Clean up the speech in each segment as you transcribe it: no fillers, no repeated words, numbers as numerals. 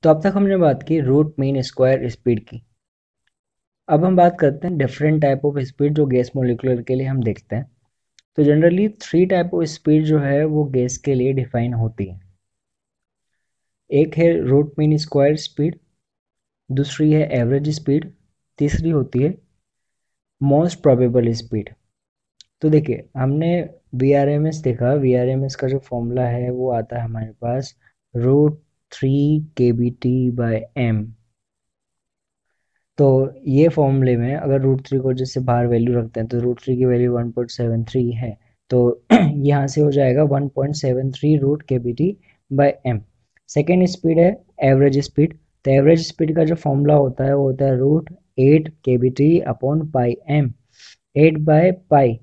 तो अब तक हमने बात की रूट मीन स्क्वायर स्पीड की। अब हम बात करते हैं डिफरेंट टाइप ऑफ स्पीड जो गैस मॉलिक्यूलर के लिए हम देखते हैं। तो जनरली 3 टाइप ऑफ स्पीड जो है वो गैस के लिए डिफाइन होती है। एक है रूट मीन स्क्वायर स्पीड, दूसरी है एवरेज स्पीड, तीसरी होती है मोस्ट प्रोबेबल स्पीड। तो देखिए हमने वीआरएमएस देखा, वीआरएमएस का जो फॉर्मूला है वो आता है हमारे पास √3 kBT/m। तो ये फॉर्मूले में अगर √3 को जैसे बाहर वैल्यू रखते हैं तो √3 की वैल्यू 1.73 है, तो यहाँ से हो जाएगा 1.73 √kBT/m। सेकेंड स्पीड है एवरेज स्पीड। तो एवरेज स्पीड का जो फॉर्मूला होता है वो होता है √8 kBT/m। 8/पाई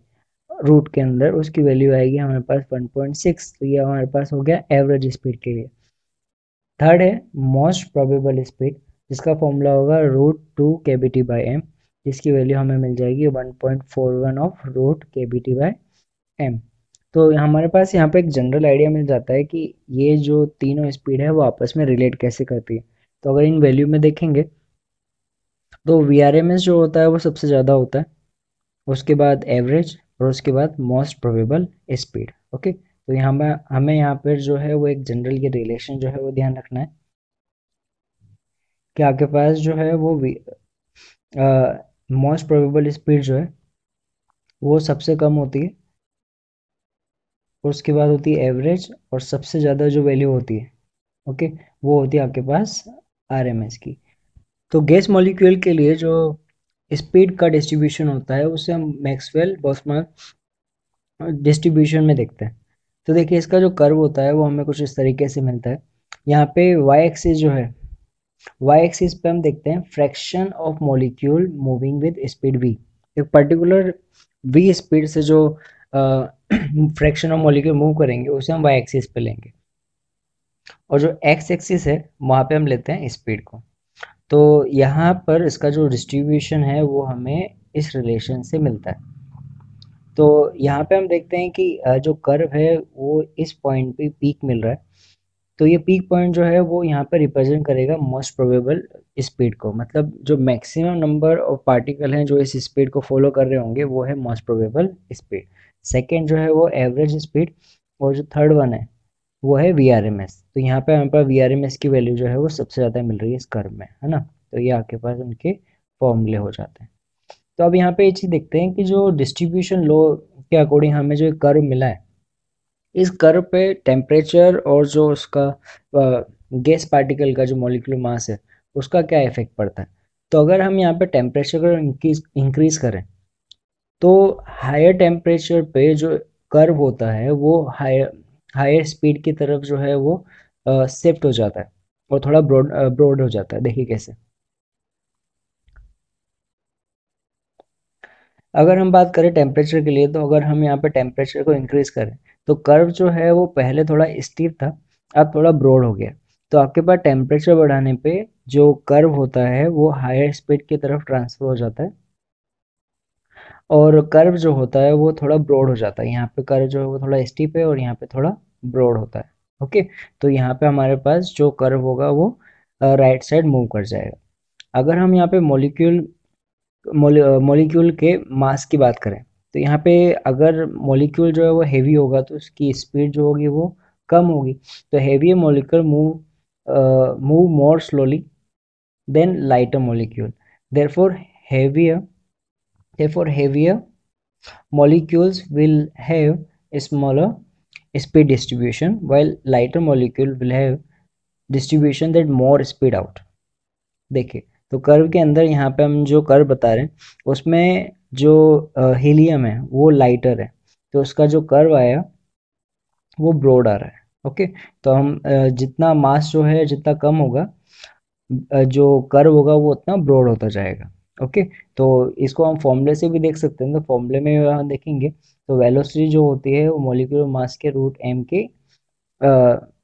रूट के अंदर उसकी वैल्यू आएगी हमारे पास 1.6। तो ये हमारे पास हो गया एवरेज स्पीड के लिए। थर्ड है मोस्ट प्रोबेबल स्पीड, जिसका फॉर्मूला होगा √2 kBT/m, जिसकी वैल्यू हमें मिल जाएगी 1.41 ऑफ √kBT/m। तो हमारे पास यहाँ पे एक जनरल आइडिया मिल जाता है कि ये जो तीनों स्पीड है वो आपस में रिलेट कैसे करती है। तो अगर इन वैल्यू में देखेंगे तो वीआरएमएस जो होता है वो सबसे ज़्यादा होता है, उसके बाद एवरेज और उसके बाद मोस्ट प्रोबेबल स्पीड। ओके, तो यहाँ पे हमें यहाँ पर जो है वो एक जनरल ये रिलेशन जो है वो ध्यान रखना है कि आपके पास जो है वो मोस्ट प्रोबेबल स्पीड जो है वो सबसे कम होती है, और उसके बाद होती है एवरेज, और सबसे ज़्यादा जो वैल्यू होती है ओके वो होती है आपके पास आरएमएस की। तो गैस मॉलिक्यूल के लिए जो स्पीड का डिस्ट्रीब्यूशन होता है उसे हम मैक्सवेल बोल्ट्जमैन डिस्ट्रीब्यूशन में देखते हैं। तो देखिए इसका जो कर्व होता है वो हमें कुछ इस तरीके से मिलता है। यहाँ पे वाई एक्सिस जो है, वाई एक्सिस पे हम देखते हैं fraction of molecule moving with speed V. एक पर्टिकुलर वी स्पीड से जो फ्रैक्शन ऑफ मॉलिक्यूल मूव करेंगे उसे हम वाई एक्सिस पे लेंगे, और जो एक्स एक्सिस है वहाँ पे हम लेते हैं स्पीड को। तो यहाँ पर इसका जो डिस्ट्रीब्यूशन है वो हमें इस रिलेशन से मिलता है। तो यहाँ पे हम देखते हैं कि जो कर्व है वो इस पॉइंट पे पीक मिल रहा है। तो ये पीक पॉइंट जो है वो यहाँ पे रिप्रेजेंट करेगा मोस्ट प्रोबेबल स्पीड को, मतलब जो मैक्सिमम नंबर ऑफ पार्टिकल हैं जो इस स्पीड को फॉलो कर रहे होंगे वो है मोस्ट प्रोबेबल स्पीड। सेकेंड जो है वो एवरेज स्पीड, और जो थर्ड वन है वो है वीआरएमएस। तो यहाँ पे हमारे पास वीआरएमएस की वैल्यू जो है वो सबसे ज़्यादा मिल रही है इस कर्व में, है ना। तो ये आपके पास उनके फॉर्मूले हो जाते हैं। तो अब यहाँ पे ये चीज़ देखते हैं कि जो डिस्ट्रीब्यूशन लो के अकॉर्डिंग हमें जो कर्व मिला है, इस कर्व पे टेम्परेचर और जो उसका गैस पार्टिकल का जो मॉलिक्यूलर मास है उसका क्या इफेक्ट पड़ता है। तो अगर हम यहाँ पे टेम्परेचर को इंक्रीज करें तो हायर टेम्परेचर पे जो कर्व होता है वो हायर हायर स्पीड की तरफ जो है वो शिफ्ट हो जाता है और थोड़ा ब्रॉड ब्रॉड हो जाता है। देखिए कैसे, अगर हम बात करें टेम्परेचर के लिए, तो अगर हम यहाँ पे टेम्परेचर को इंक्रीज करें तो कर्व जो है वो पहले थोड़ा स्टीप था, अब थोड़ा ब्रॉड हो गया। तो आपके पास टेम्परेचर बढ़ाने पे जो कर्व होता है वो हायर स्पीड की तरफ ट्रांसफर हो जाता है, और कर्व जो होता है वो थोड़ा ब्रॉड हो जाता है। यहाँ पे कर्व जो है वो थोड़ा स्टीप है और यहाँ पे थोड़ा ब्रॉड होता है। ओके, तो यहाँ पे हमारे पास जो कर्व होगा वो राइट साइड मूव कर जाएगा। अगर हम यहाँ पे मॉलिक्यूल के मास की बात करें तो यहाँ पे अगर मॉलिक्यूल जो है वो हेवी होगा तो उसकी स्पीड जो होगी वो कम होगी। तो heavy molecule move more slowly than lighter molecule, therefore heavier heavier molecules will have a smaller speed distribution, while lighter molecule will have distribution that more speed out। देखिए, तो कर्व के अंदर यहाँ पे हम जो कर्व बता रहे हैं उसमें जो हीलियम है वो लाइटर है, तो उसका जो कर्व आया वो ब्रॉड आ रहा है। ओके, तो हम जितना मास जो है जितना कम होगा जो कर्व होगा वो उतना ब्रॉड होता जाएगा। ओके, तो इसको हम फॉर्मूले से भी देख सकते हैं। तो फॉर्मूले में हम देखेंगे तो वेलोसिटी जो होती है वो मॉलिक्यूलर मास के √m के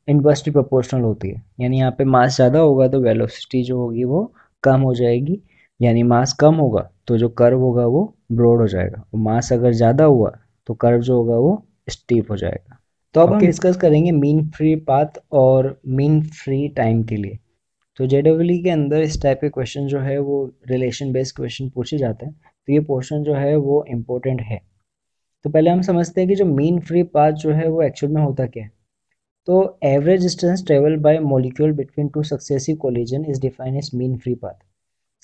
इन्वर्सली प्रोपोर्शनल होती है। यानी यहाँ पे मास ज़्यादा होगा तो वेलोसिटी जो होगी वो कम हो जाएगी, यानी मास कम होगा तो जो कर्व होगा वो ब्रॉड हो जाएगा, और मास अगर ज़्यादा हुआ तो कर्व जो होगा वो स्टीप हो जाएगा। तो अब हम डिस्कस करेंगे मीन फ्री पाथ और मीन फ्री टाइम के लिए। तो जेडब्ल्यू के अंदर इस टाइप के क्वेश्चन जो है वो रिलेशन बेस्ड क्वेश्चन पूछे जाते हैं, तो ये पोर्शन जो है वो इम्पोर्टेंट है। तो पहले हम समझते हैं कि जो मीन फ्री पाथ जो है वो एक्चुअल में होता क्या है। तो average distance travel by molecule between two successive collision is defined as mean free path.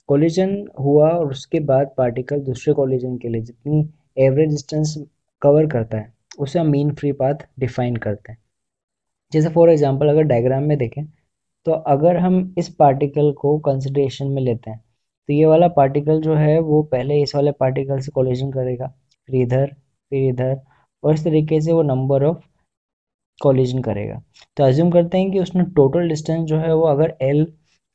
Collision हुआ और उसके बाद पार्टिकल दूसरे कोलिजन के लिए जितनी एवरेज डिस्टेंस कवर करता है उसे हम मीन फ्री पाथ डिफाइन करते हैं। जैसे फॉर एग्जांपल अगर डायग्राम में देखें, तो अगर हम इस पार्टिकल को कंसिडरेशन में लेते हैं, तो ये वाला पार्टिकल जो है वो पहले इस वाले पार्टिकल से कोलिजन करेगा, फिर इधर, और इस तरीके से वो नंबर ऑफ कोलिजन करेगा। तो अज्यूम करते हैं कि उसने टोटल डिस्टेंस जो है वो अगर एल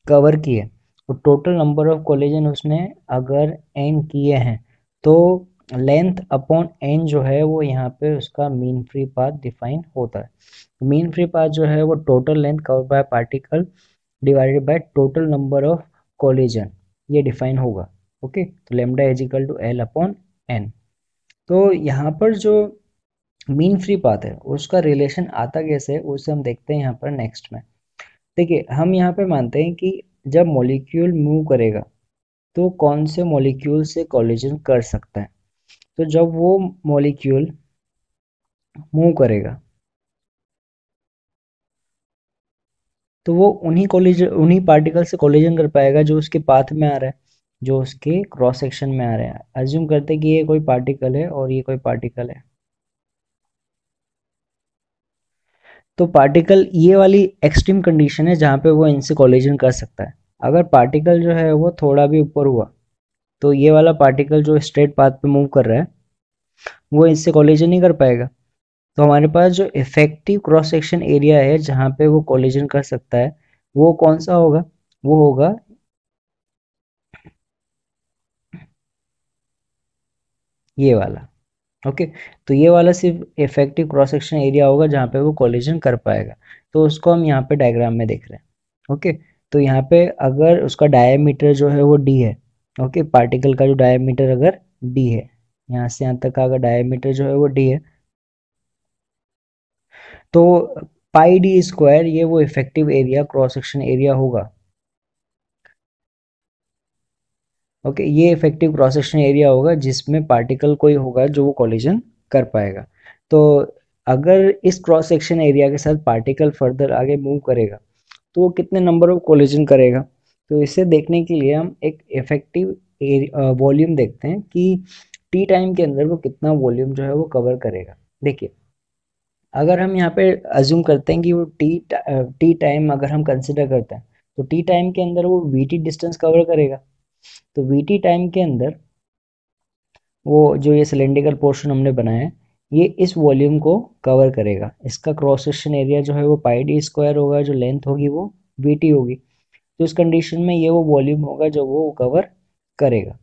कवर की है, तो टोटल नंबर ऑफ कोलिजन उसने अगर एन किए हैं, तो लेंथ अपॉन एन जो है वो यहाँ पे उसका मीन फ्री पाथ डिफाइन होता है। मीन फ्री पाथ जो है वो total length cover by particle divided by total number of collision, ये डिफाइन होगा। ओके, तो lambda is equal to L upon N. तो यहाँ पर जो मीन फ्री पाथ है उसका रिलेशन आता कैसे है उसे हम देखते हैं यहाँ पर नेक्स्ट में। देखिए, हम यहाँ पे मानते हैं कि जब मॉलिक्यूल मूव करेगा तो कौन से मॉलिक्यूल से कोलिजन कर सकता है। तो जब वो मॉलिक्यूल मूव करेगा तो वो उन्हीं पार्टिकल से कोलिजन कर पाएगा जो उसके पाथ में आ रहा है, जो उसके क्रॉस सेक्शन में आ रहे हैं। अज्यूम करते हैं कि ये कोई पार्टिकल है और ये कोई पार्टिकल है। तो पार्टिकल, ये वाली एक्सट्रीम कंडीशन है जहाँ पे वो इनसे कोलिजन कर सकता है। अगर पार्टिकल जो है वो थोड़ा भी ऊपर हुआ, तो ये वाला पार्टिकल जो स्ट्रेट पाथ पे मूव कर रहा है वो इससे कोलिजन नहीं कर पाएगा। तो हमारे पास जो इफेक्टिव क्रॉस सेक्शन एरिया है जहाँ पे वो कोलिजन कर सकता है, वो कौन सा होगा? वो होगा ये वाला। ओके, तो ये वाला सिर्फ इफेक्टिव क्रॉस सेक्शन एरिया होगा जहाँ पे वो कोलिजन कर पाएगा। तो उसको हम यहाँ पे डायग्राम में देख रहे हैं। ओके, तो यहाँ पे अगर उसका डायमीटर जो है वो डी है, ओके, पार्टिकल का जो डायमीटर अगर डी है, यहाँ से यहाँ तक का अगर डायमीटर जो है वो डी है, तो पाई डी स्क्वायर ये वो effective area cross section area होगा। ओके, ये इफेक्टिव क्रॉस सेक्शन एरिया होगा जिसमें पार्टिकल कोई होगा जो वो कोलिजन कर पाएगा। तो अगर इस क्रॉस सेक्शन एरिया के साथ पार्टिकल फर्दर आगे मूव करेगा तो वो कितने नंबर ऑफ कोलिजन करेगा। तो इसे देखने के लिए हम एक इफेक्टिव वॉल्यूम देखते हैं कि टी टाइम के अंदर वो कितना वॉल्यूम जो है वो कवर करेगा। देखिए, अगर हम यहाँ पे अज्यूम करते हैं कि वो टी टाइम अगर हम कंसिडर करते हैं, तो टी टाइम के अंदर वो वी टी डिस्टेंस कवर करेगा। तो वी टी टाइम के अंदर वो जो ये सिलेंड्रिकल पोर्शन हमने बनाया है, ये इस वॉल्यूम को कवर करेगा। इसका क्रॉस सेक्शन एरिया जो है वो पाई डी स्क्वायर होगा, जो लेंथ होगी वो वी टी होगी। तो इस कंडीशन में ये वो वॉल्यूम होगा जो वो कवर करेगा।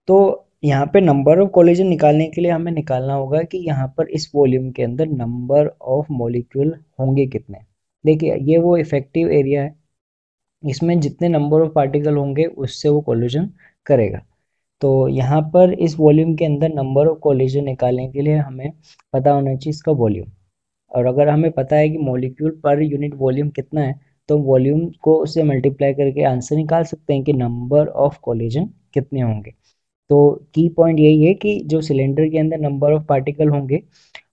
तो यहाँ पे नंबर ऑफ कोलिजन निकालने के लिए हमें निकालना होगा कि यहाँ पर इस वॉल्यूम के अंदर नंबर ऑफ मॉलिक्यूल होंगे कितने। देखिए, ये वो इफेक्टिव एरिया है, इसमें जितने नंबर ऑफ पार्टिकल होंगे उससे वो कोलिजन करेगा। तो यहाँ पर इस वॉल्यूम के अंदर नंबर ऑफ कोलिजन निकालने के लिए हमें पता होना चाहिए इसका वॉल्यूम। और अगर हमें पता है कि मॉलिक्यूल पर यूनिट वॉल्यूम कितना है, तो वॉल्यूम को उससे मल्टीप्लाई करके आंसर निकाल सकते हैं कि नंबर ऑफ कोलिजन कितने होंगे। तो की पॉइंट यही है कि जो सिलेंडर के अंदर नंबर ऑफ पार्टिकल होंगे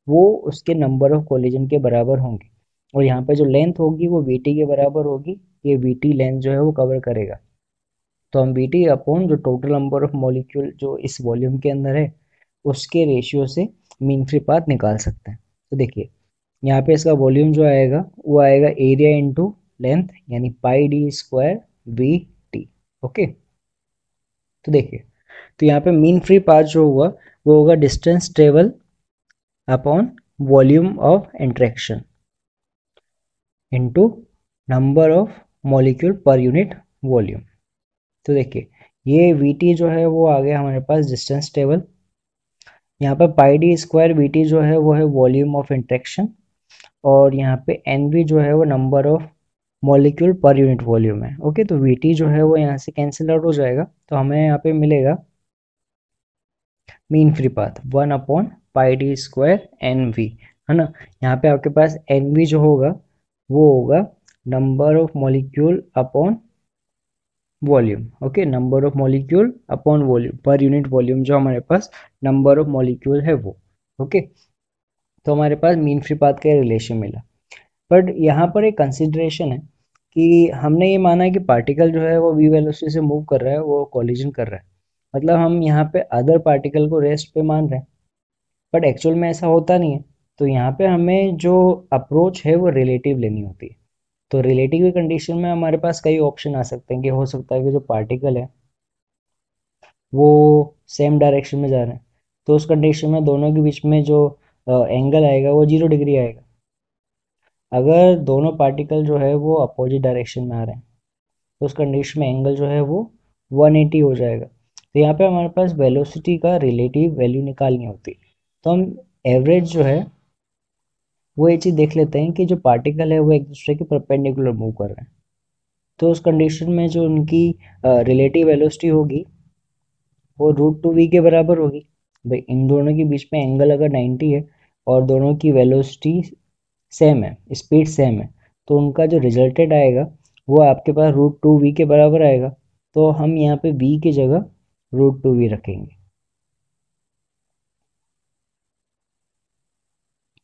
वो उसके नंबर ऑफ कोलिजन के बराबर होंगे, और यहाँ पे जो लेंथ होगी वो वी टी के बराबर होगी। ये वी टी लेंथ जो है वो कवर करेगा। तो हम वी टी अपॉन जो टोटल नंबर ऑफ मॉलिक्यूल जो इस वॉल्यूम के अंदर है उसके रेशियो से मीन फ्री पाथ निकाल सकते हैं। तो देखिए, यहाँ पे इसका वॉल्यूम जो आएगा वो आएगा एरिया इंटू लेंथ, यानी pi d square v t. Okay, तो देखिए, तो यहाँ पे मीन फ्री पाथ जो हुआ वो होगा distance travel upon volume of interaction into number of molecule per unit volume. तो देखिए, ये वी टी जो है वो आ गया हमारे पास डिस्टेंस टेबल। यहाँ पर पाई डी स्क्वायर वी टी जो है वो है वॉल्यूम ऑफ इंट्रैक्शन, और यहाँ पे एन वी जो है वो number of molecule per unit volume है। ओके, तो वी टी जो है वो यहाँ से कैंसिल आउट हो जाएगा, तो हमें यहाँ पे मिलेगा मीन फ्री पाथ 1/पाई डी स्क्वायर एन वी, है ना। यहाँ पे आपके पास एन वी जो होगा वो होगा number of molecule upon volume, okay, number of molecule upon volume, पर यूनिट वॉल्यूम जो हमारे पास नंबर ऑफ मॉलिक्यूल है वो, ओके। तो हमारे पास मीन फ्री पाथ का रिलेशन मिला। बट यहाँ पर एक कंसिडरेशन है कि हमने ये माना है कि पार्टिकल जो है वो वी वेलोसिटी से मूव कर रहा है, वो कोलिजन कर रहा है, मतलब हम यहाँ पे अदर पार्टिकल को रेस्ट पे मान रहे हैं, बट एक्चुअल में ऐसा होता नहीं है। तो यहाँ पे हमें जो अप्रोच है वो रिलेटिव लेनी होती है। तो रिलेटिव की कंडीशन में हमारे पास कई ऑप्शन आ सकते हैं कि हो सकता है कि जो पार्टिकल है वो सेम डायरेक्शन में जा रहे हैं, तो उस कंडीशन में दोनों के बीच में जो एंगल आएगा वो 0 डिग्री आएगा। अगर दोनों पार्टिकल जो है वो अपोजिट डायरेक्शन में आ रहे हैं तो उस कंडीशन में एंगल जो है वो 180 हो जाएगा। तो यहाँ पे हमारे पास वेलोसिटी का रिलेटिव वैल्यू निकालनी होती है। तो हम एवरेज जो है वो ये चीज़ देख लेते हैं कि जो पार्टिकल है वो एक दूसरे के परपेंडिकुलर मूव कर रहे हैं, तो उस कंडीशन में जो उनकी रिलेटिव वेलोसिटी होगी वो √2v के बराबर होगी। भाई इन दोनों के बीच में एंगल अगर 90 है और दोनों की वेलोसिटी सेम है, स्पीड सेम है, तो उनका जो रिजल्टेड आएगा वो आपके पास √2v के बराबर आएगा। तो हम यहाँ पे v की जगह √2v रखेंगे।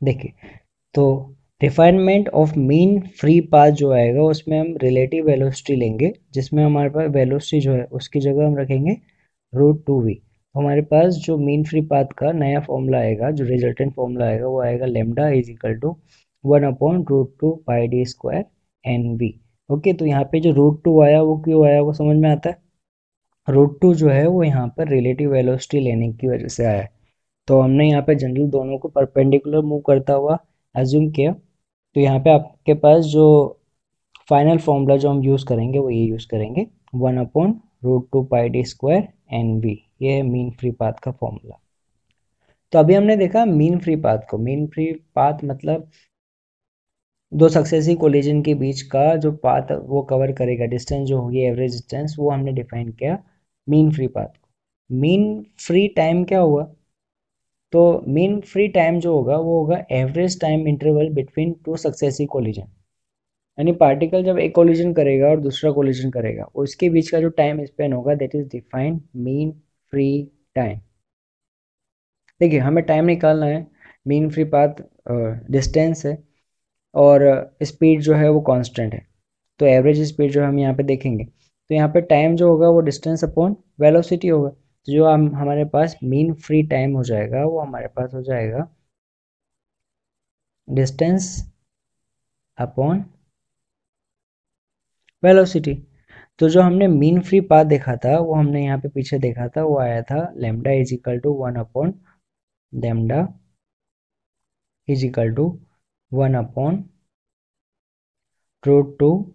देखिए, तो refinement of mean free path जो आएगा उसमें हम रिलेटिव वेलोसिटी लेंगे, जिसमें हमारे पास वेलोसिटी जो है उसकी जगह हम रखेंगे √2v। तो हमारे पास जो मीन फ्री पाथ का नया फॉर्मूला आएगा, जो रिजल्टेंट फॉर्मूला आएगा वो आएगा lambda is equal to 1/√2 πd² N V. Okay, तो यहाँ पे जो √2 आया वो क्यों आया वो समझ में आता है। √2 जो है वो यहाँ पर रिलेटिव वेलोसिटी लेने की वजह से आया है। तो हमने यहाँ पे जनरल दोनों को परपेंडिकुलर मूव करता हुआ एज्यूम किया। तो यहाँ पे आपके पास जो फाइनल फॉर्मूला जो हम यूज़ करेंगे वो ये यूज़ करेंगे 1/√2 πd² एन वी। ये है मीन फ्री पाथ का फॉर्मूला। तो अभी हमने देखा मीन फ्री पाथ को। मीन फ्री पाथ मतलब दो सक्सेसिव कोलिजन के बीच का जो पाथ वो कवर करेगा, डिस्टेंस जो होगी एवरेज डिस्टेंस, वो हमने डिफाइन किया मीन फ्री पाथ को। मीन फ्री टाइम क्या हुआ, तो मीन फ्री टाइम जो होगा वो होगा average time interval between two successive collision. यानी पार्टिकल जब एक कोलिजन करेगा और दूसरा कोलिजन करेगा उसके बीच का जो टाइम स्पेन होगा that is defined mean free time. देखिए, हमें टाइम निकालना है, मीन फ्री पाथ डिस्टेंस है और स्पीड जो है वो कांस्टेंट है। तो एवरेज स्पीड जो हम यहाँ पे देखेंगे, तो यहाँ पे टाइम जो होगा वो डिस्टेंस अपॉन वेलोसिटी होगा। तो जो हम हमारे पास मीन फ्री टाइम हो जाएगा वो हमारे पास हो जाएगा डिस्टेंस अपॉन वेलोसिटी। तो जो हमने मीन फ्री पाथ देखा था वो हमने यहाँ पे पीछे देखा था, वो आया था लेमडा इज इक्वल टू 1/लेमडा is equal to 1/√2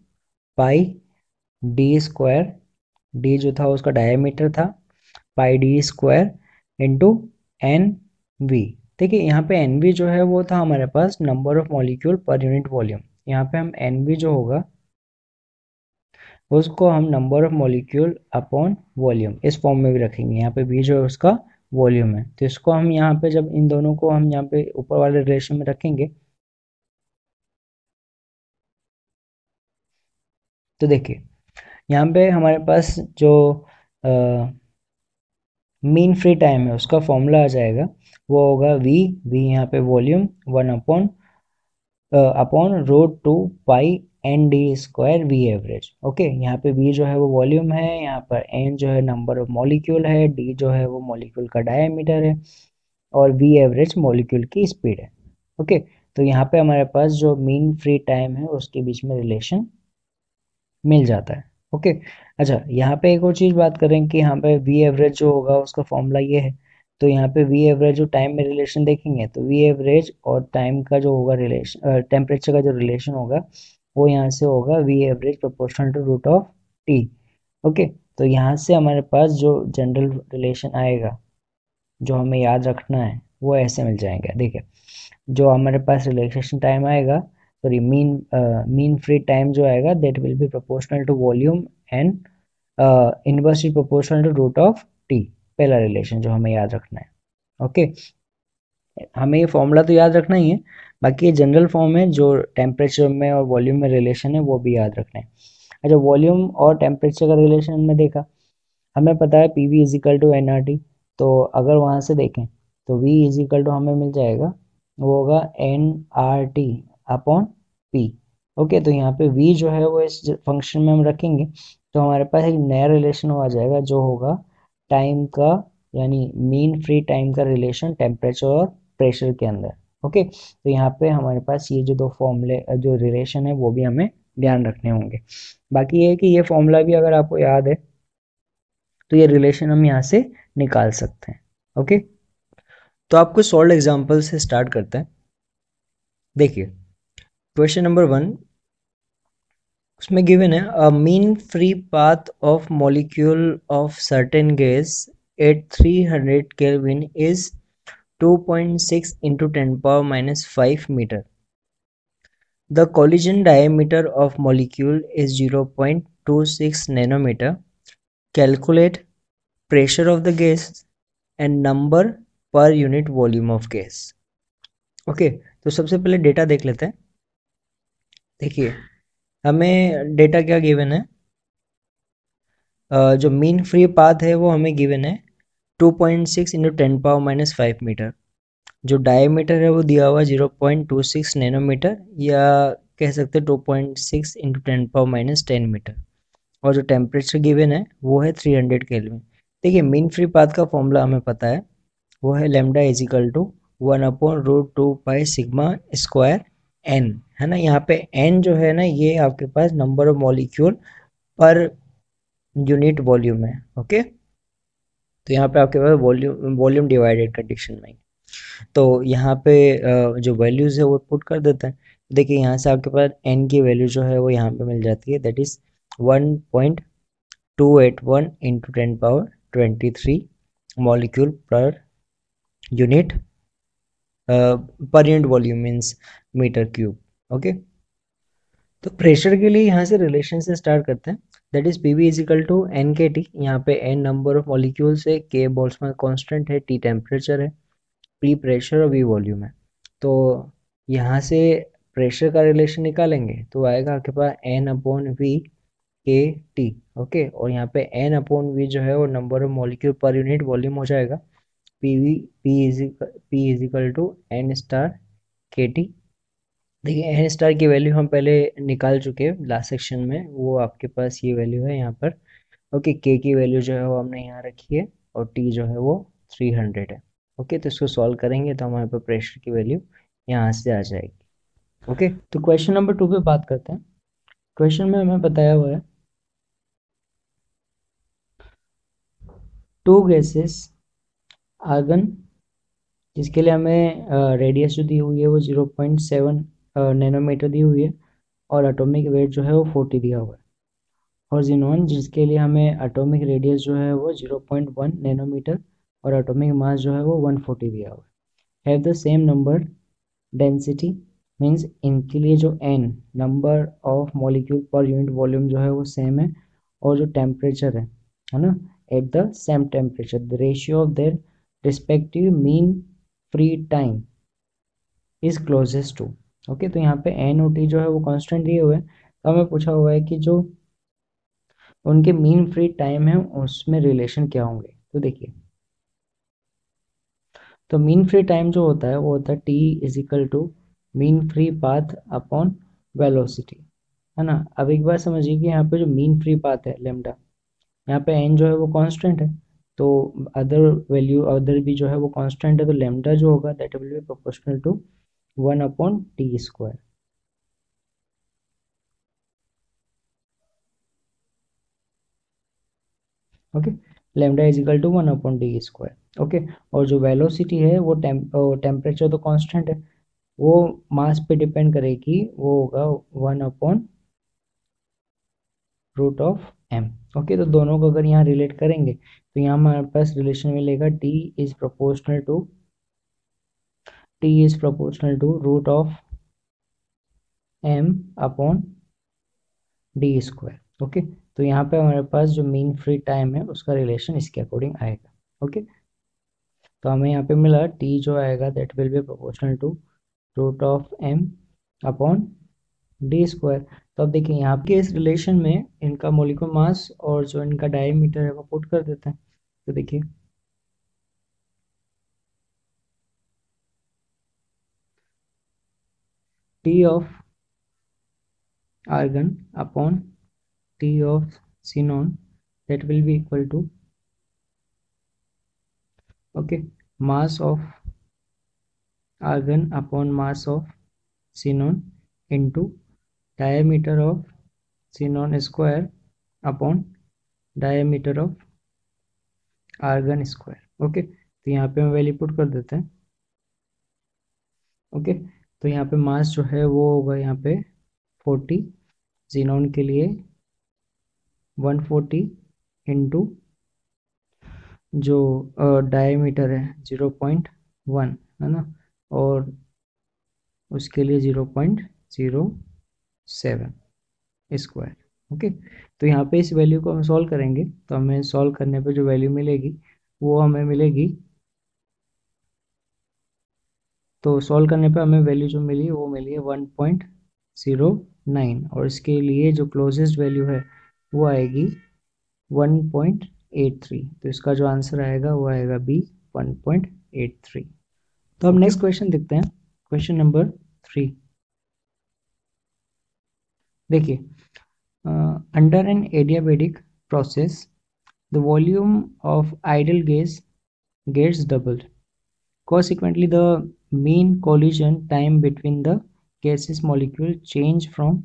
πd²। D जो था उसका डायमीटर था, πd² इंटू एन वी। देखिए यहाँ पे एन वी जो है वो था हमारे पास number of molecule per unit volume. यहाँ पे हम एन वी जो होगा उसको हम number of molecule upon volume इस फॉर्म में भी रखेंगे। यहाँ पे वी जो है उसका वॉल्यूम है, तो इसको हम यहाँ पे जब इन दोनों को हम यहाँ पे ऊपर वाले रिलेशन में रखेंगे तो देखिए यहाँ पे हमारे पास जो मीन फ्री टाइम है उसका फॉर्मूला आ जाएगा, वो होगा वी, वी यहाँ पे volume 1/√2 π ND² V average. Okay, यहाँ पे वी जो है वो वॉल्यूम है, यहाँ पर एन जो है नंबर ऑफ मॉलिक्यूल है, डी जो है वो मॉलिक्यूल का डायमीटर है और वी एवरेज मॉलिक्यूल की स्पीड है। ओके, तो यहाँ पे हमारे पास जो मीन फ्री टाइम है उसके बीच में रिलेशन मिल जाता है। ओके, अच्छा यहाँ पे एक और चीज़ बात करें कि यहाँ पे वी एवरेज जो होगा उसका फॉर्मूला ये है। तो यहाँ पे वी एवरेज जो टाइम में रिलेशन देखेंगे तो वी एवरेज और टाइम का जो होगा रिलेशन, टेम्परेचर का जो रिलेशन होगा वो यहाँ से होगा V average proportional to root of T. Okay, तो यहाँ से हमारे पास जो जनरल रिलेशन आएगा जो हमें याद रखना है वो ऐसे मिल जाएंगे। देखिए, जो हमारे पास रिलैक्सेशन टाइम आएगा, सॉरी मीन फ्री टाइम जो आएगा that will be proportional to volume and inversely proportional to root of T. पहला रिलेशन जो हमें याद रखना है। ओके, हमें ये फॉर्मूला तो याद रखना ही है, बाकी ये जनरल फॉर्म है जो टेम्परेचर में और वॉल्यूम में रिलेशन है वो भी याद रखना है। अच्छा, वॉल्यूम और टेम्परेचर का रिलेशन में देखा, हमें पता है P V is equal to N R T, तो अगर वहाँ से देखें तो वी इज इक्वल टू हमें मिल जाएगा, वो होगा N R T upon P. Okay, तो यहाँ पे वी जो है वो इस फंक्शन में हम रखेंगे तो हमारे पास एक नया रिलेशन आ जाएगा जो होगा टाइम का, यानी मीन फ्री टाइम का रिलेशन टेम्परेचर और प्रेशर के अंदर। ओके, तो यहाँ पे हमारे पास ये जो दो फॉर्मूले जो रिलेशन है वो भी हमें ध्यान रखने होंगे। बाकी ये है कि ये फॉर्मूला भी अगर आपको याद है तो ये रिलेशन हम यहाँ से निकाल सकते हैं। ओके, तो आपको सॉल्व एग्जांपल से स्टार्ट करते हैं। देखिए क्वेश्चन नंबर 1, उसमें गिवन है a mean free path of molecule of certain gas at 300 kelvin is 2.6 into 10 power minus 5 meter. The collision diameter of molecule is 0.26 nanometer. Calculate pressure of the gas and number per unit volume of gas. Okay, तो सबसे पहले data देख लेते हैं। देखिए हमें data क्या given है, जो मीन फ्री पाथ है वो हमें गिवन है 2.6 इंटू 10 पावर माइनस 5 मीटर। जो डायमीटर है वो दिया हुआ 0.26 नैनोमीटर, या कह सकते हैं 2.6 इंटू 10 पावर माइनस 10 मीटर। और जो टेम्परेचर गिवन है वो है 300 केल्विन। देखिए मीन फ्री पाथ का फॉर्मूला हमें पता है, वो है lambda is equal to 1/√2 pi sigma square N, है ना। यहाँ पे एन जो है ना ये आपके पास number of molecule per unit volume है। ओके, तो यहाँ पे आपके पास वॉल्यूम वॉल्यूम डिवाइडेड कंडीशन में, तो यहाँ पे जो वैल्यूज़ है वो पुट कर देते हैं। देखिए यहाँ से आपके पास n की वैल्यू जो है वो यहाँ पे मिल जाती है, that is 1.281 into 10 power 23 molecule per unit per unit volume means metre cube. Okay, तो प्रेशर के लिए यहाँ से रिलेशन से स्टार्ट करते हैं, that is P V is equal to N K T. यहाँ पे एन नंबर ऑफ मॉलिक्यूल्स है, के बोल्ट्जमान कांस्टेंट है, टी टेम्परेचर है, पी प्रेशर और वी वॉल्यूम है। तो यहाँ से प्रेशर का रिलेशन निकालेंगे तो आएगा आपके पास N upon V K T. Okay, और यहाँ पे एन अपॉन वी जो है वो number of molecule per unit volume हो जाएगा, P V P is equal to N star K T. देखिए एन स्टार की वैल्यू हम पहले निकाल चुके हैं लास्ट सेक्शन में, वो आपके पास ये वैल्यू है यहाँ पर। ओके, के की वैल्यू जो है वो हमने यहाँ रखी है और टी जो है वो 300 है। ओके, तो इसको सॉल्व करेंगे तो हमारे पास प्रेशर की वैल्यू यहाँ से आ जाएगी। ओके, तो क्वेश्चन नंबर 2 पे बात करते हैं। क्वेश्चन में हमें बताया हुआ है टू गैसेस आर्गन, जिसके लिए हमें रेडियस जो दी हुई है वो 0.7 नैनोमीटर दी हुई है और एटॉमिक वेट जो है वो 40 दिया हुआ है। और जिनोन, जिसके लिए हमें एटॉमिक रेडियस जो है वो 0.1 नैनोमीटर और एटॉमिक मास जो है वो 140 दिया हुआ है, have the same number density, means इनके लिए जो n number of molecule per unit volume जो है वो सेम है, और जो टेम्परेचर है ना, at the same temperature the ratio of their respective mean free time is closest to. Okay, तो यहाँ पे एन और टी जो है वो कांस्टेंट दिए हुए हैं, तो हमें पूछा हुआ है कि जो उनके मीन फ्री टाइम है उसमें रिलेशन क्या होंगे। तो देखिए, तो मीन फ्री टाइम जो होता है वो होता है T is equal to mean free path upon velocity, है ना। अब एक बार समझिए कि यहाँ पे जो मीन फ्री पाथ है लेमडा, यहाँ पे एन जो है वो कांस्टेंट है, तो अदर वैल्यू अदर भी जो है वो कांस्टेंट है, तो लेमडा जो होगा that will be proportional to 1/t²। Okay, lambda is equal to 1/t²। Okay, और जो वेलोसिटी है वो टेम्परेचर तो कांस्टेंट है, वो मास पे डिपेंड करेगी, वो होगा 1/√m। ओके, तो दोनों को अगर यहाँ रिलेट करेंगे तो यहाँ हमारे पास रिलेशन मिलेगा T is proportional to √m/d²। Okay, तो यहाँ पे हमारे पास जो मीन फ्री टाइम है उसका रिलेशन इसके अकॉर्डिंग आएगा। ओके, तो हमें यहाँ पे मिला टी जो आएगा that will be proportional to √m/d²। तो अब देखिए यहाँ पे इस रिलेशन में इनका मोलिकुलर मास और जो इनका डायमीटर है वो पुट कर देते हैं। तो देखिए T of argon upon T of xenon, that will be equal to, okay, mass of argon upon mass of xenon into diameter of xenon square upon diameter of argon square। Okay, तो यहाँ पे हम value put कर देते हैं। Okay, तो यहाँ पे मास जो है वो होगा यहाँ पे 40, xenon के लिए 140 इंटू जो डायमीटर है 0.1 है ना, और उसके लिए 0.07 स्क्वायर। ओके, तो यहाँ पे इस वैल्यू को हम सॉल्व करेंगे तो हमें सॉल्व करने पे जो वैल्यू मिलेगी वो हमें मिलेगी, तो सॉल्व करने पे हमें वैल्यू जो मिली वो मिली है 1.09, और इसके लिए जो क्लोजेस्ट वैल्यू है वो आएगी 1.83। तो इसका जो आंसर आएगा वो आएगा बी 1.83। तो अब नेक्स्ट क्वेश्चन देखते हैं, क्वेश्चन नंबर 3। देखिए, under an adiabatic process the volume of ideal gas gets doubled. Consequently, the mean collision time between the gaseous molecule change from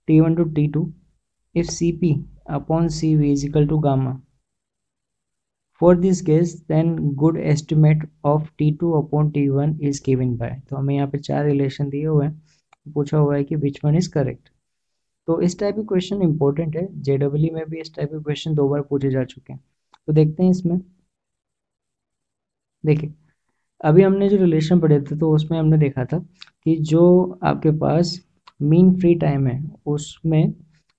T1 to T2 if Cp upon Cv is equal to gamma. For this gas, then good estimate of T2 upon T1 is given by। तो हमें यहाँ पे 4 relation दिए हुए हैं, पूछा हुआ है कि विच वन इज करेक्ट। तो इस टाइप के क्वेश्चन इंपॉर्टेंट है, जेडब्ल्यू में भी इस टाइप के क्वेश्चन 2 बार पूछे जा चुके हैं। तो देखते हैं इसमें। देखिए, अभी हमने जो रिलेशन पढ़े थे तो उसमें हमने देखा था कि जो आपके पास मीन फ्री टाइम है उसमें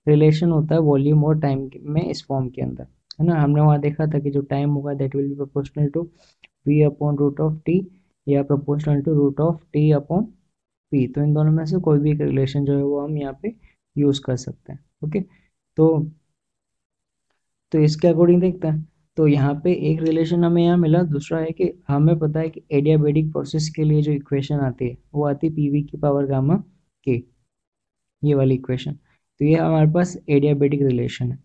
रिलेशन होता है वॉल्यूम और टाइम में इस फॉर्म के अंदर, है ना। हमने वहाँ देखा था कि जो टाइम होगा that will be proportional to V upon root of T या proportional to root of T upon P. तो इन दोनों में से कोई भी एक रिलेशन जो है वो हम यहाँ पे यूज़ कर सकते हैं। ओके, तो इसके अकॉर्डिंग देखते हैं। तो यहाँ पे एक रिलेशन हमें यहाँ मिला, दूसरा है कि हमें पता है कि एडियाबेटिक प्रोसेस के लिए जो इक्वेशन आती है वो आती है पीवी की पावर गामा के, ये वाली इक्वेशन। तो ये हमारे पास एडियाबेटिक रिलेशन है।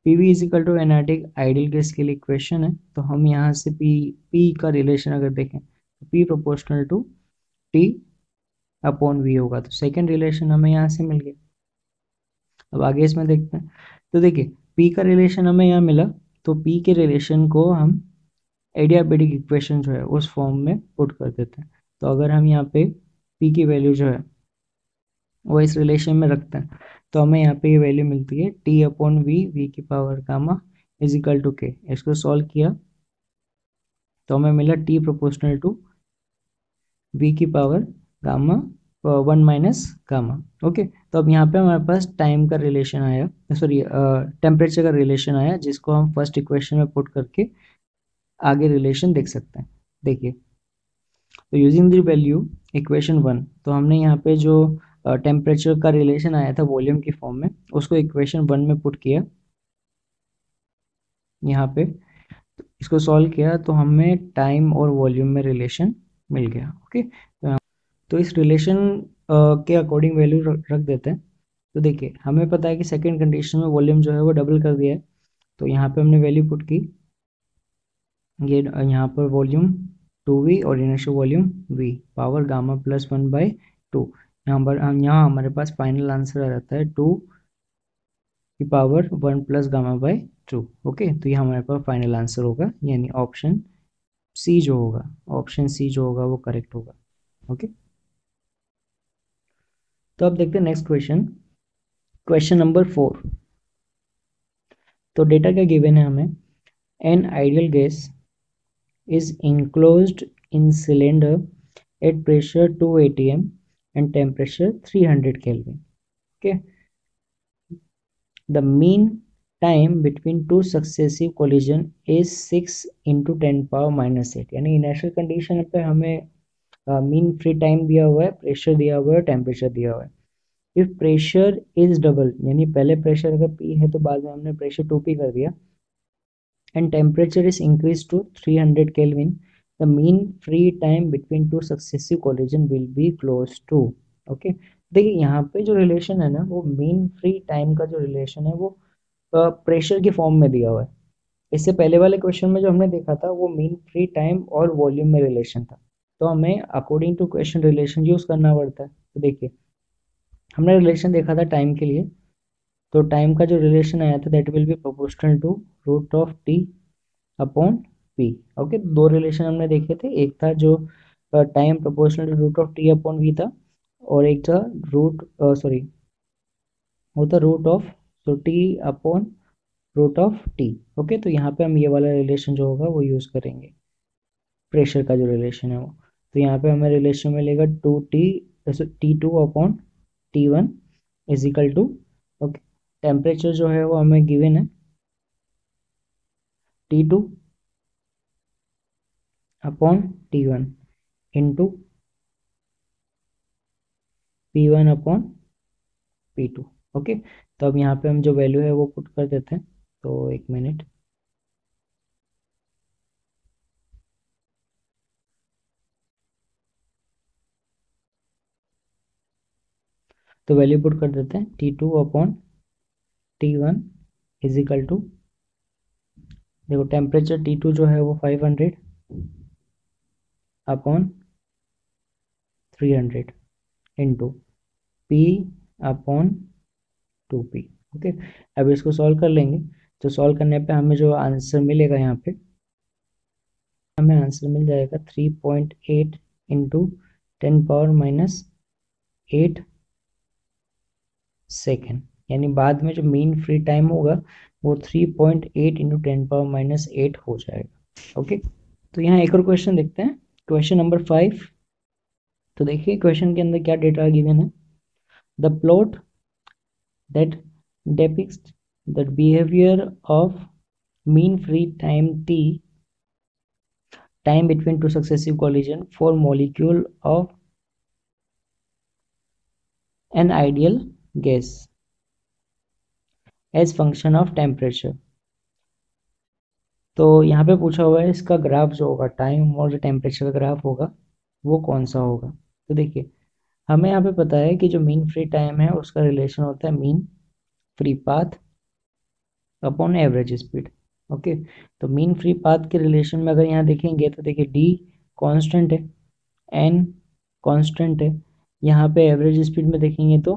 PV is equal to analytic ideal gas के लिए इक्वेशन है। तो हम यहाँ से पी का रिलेशन अगर देखें तो P proportional to T upon V होगा। तो सेकेंड रिलेशन हमें यहाँ से मिल गया। अब आगे इसमें देखते हैं। तो देखिए, पी का रिलेशन हमें यहाँ मिला, तो पी के रिलेशन को हम एडियाबेटिक इक्वेशन जो है उस फॉर्म में पुट कर देते हैं। तो अगर हम यहाँ पे पी की वैल्यू जो है वो इस रिलेशन में रखते हैं तो हमें यहाँ पे ये वैल्यू मिलती है टी अपॉन वी, वी की power gamma is equal to K. इसको सॉल्व किया तो हमें मिला टी प्रोपोर्शनल टू वी की power gamma 1 minus gamma. Okay, तो अब यहाँ पे हमारे पास टाइम का रिलेशन आया, सॉरी टेम्परेचर का रिलेशन आया, जिसको हम फर्स्ट इक्वेशन में पुट करके आगे रिलेशन देख सकते हैं। देखिए, तो यूजिंग द वैल्यू इक्वेशन 1, तो हमने यहाँ पे जो टेम्परेचर का रिलेशन आया था वॉल्यूम की फॉर्म में उसको इक्वेशन 1 में पुट किया यहाँ पे। इसको सॉल्व किया तो हमें टाइम और वॉल्यूम में रिलेशन मिल गया। ओके, तो इस रिलेशन के अकॉर्डिंग वैल्यू रख देते हैं। तो देखिए, हमें पता है कि सेकेंड कंडीशन में वॉल्यूम जो है वो डबल कर दिया है। तो यहाँ पे हमने वैल्यू पुट की, ये यहाँ पर वॉल्यूम 2v और initial volume v power gamma plus 1/2। यहाँ हमारे पास फाइनल आंसर आ जाता है 2 की power 1 plus gamma by 2। Okay, तो ये हमारे पास फाइनल आंसर होगा, यानी ऑप्शन सी जो होगा, ऑप्शन सी जो होगा वो करेक्ट होगा। ओके, तो अब देखते हैं नेक्स्ट क्वेश्चन, क्वेश्चन नंबर 4। तो डेटा क्या गिवन है हमें, an ideal gas is enclosed in cylinder at pressure 2 atm and temperature 300 Kelvin. Okay, the mean time between two successive collision is 6 into 10 power minus 8। यानी initial condition पे हमें mean free time दिया हुआ है, pressure दिया हुआ है, temperature दिया हुआ है। इफ प्रेशर इज डबल, यानी पहले प्रेशर अगर P है तो बाद में हमने प्रेशर 2P कर दिया, and temperature is increased to 300 Kelvin, the mean free time between two successive collision will be close to. Okay, देखिए यहाँ पे जो रिलेशन है ना, वो मीन फ्री टाइम का जो रिलेशन है वो प्रेशर के फॉर्म में दिया हुआ है। इससे पहले वाले क्वेश्चन में जो हमने देखा था वो मीन फ्री टाइम और वॉल्यूम में रिलेशन था, तो हमें according to question relation use करना पड़ता है। तो देखिए हमने रिलेशन देखा था टाइम के लिए, तो टाइम का जो रिलेशन आया था that will be proportional to root of T upon P. Okay, दो रिलेशन हमने देखे थे, एक था जो time proportional to root of T upon V था, और एक था रूट सॉरी वो था रूट ऑफ तो T upon root of T. Okay, तो यहाँ पे हम ये वाला रिलेशन जो होगा वो यूज़ करेंगे, प्रेशर का जो रिलेशन है वो। तो यहाँ पे हमें रिलेशन मिलेगा 2T T2 upon T1 is equal to, okay, temperature जो है वो हमें गिवन है T2 upon T1 into P1 upon P2। Okay, तो अब यहाँ पे हम जो वैल्यू है वो पुट कर देते हैं, तो एक मिनट। तो वैल्यू पुट कर देते हैं, T2 upon T1 is equal to, देखो टेम्परेचर T2 जो है वो 500 upon 300 into P upon 2P। Okay, अब इसको सॉल्व कर लेंगे, तो सॉल्व करने पे हमें जो आंसर मिलेगा यहाँ पे, हमें आंसर मिल जाएगा 3.8 इंटू 10⁻⁻8 सेकेंड, यानी बाद में जो मीन फ्री टाइम होगा वो 3.8 इंटू 10⁻⁻8 हो जाएगा। ओके, तो यहाँ एक और क्वेश्चन देखते हैं, क्वेश्चन नंबर 5। तो देखिए क्वेश्चन के अंदर क्या डेटा गिवन है, the plot that depicts the behavior of mean free time t, time between two successive collision for molecule of an ideal gas as function of temperature। तो यहाँ पे पूछा हुआ है इसका ग्राफ जो होगा, टाइम और जो टेम्परेचर का ग्राफ होगा वो कौन सा होगा। तो देखिए हमें यहाँ पे पता है कि जो मीन फ्री टाइम है उसका रिलेशन होता है mean free path upon average speed. Okay, तो मीन फ्री पाथ के रिलेशन में अगर यहाँ देखेंगे तो देखिए डी कांस्टेंट है, एन कांस्टेंट है, यहाँ पे एवरेज स्पीड में देखेंगे तो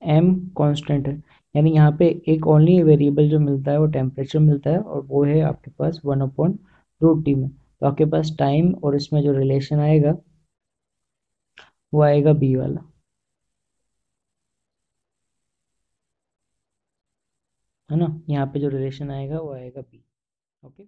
एम कांस्टेंट है, यानी यहाँ पे एक ओनली वेरिएबल जो मिलता है वो टेम्परेचर मिलता है, और वो है आपके पास 1/√T में। तो आपके पास टाइम और इसमें जो रिलेशन आएगा वो आएगा बी वाला, है ना, यहाँ पे जो रिलेशन आएगा वो आएगा बी। ओके।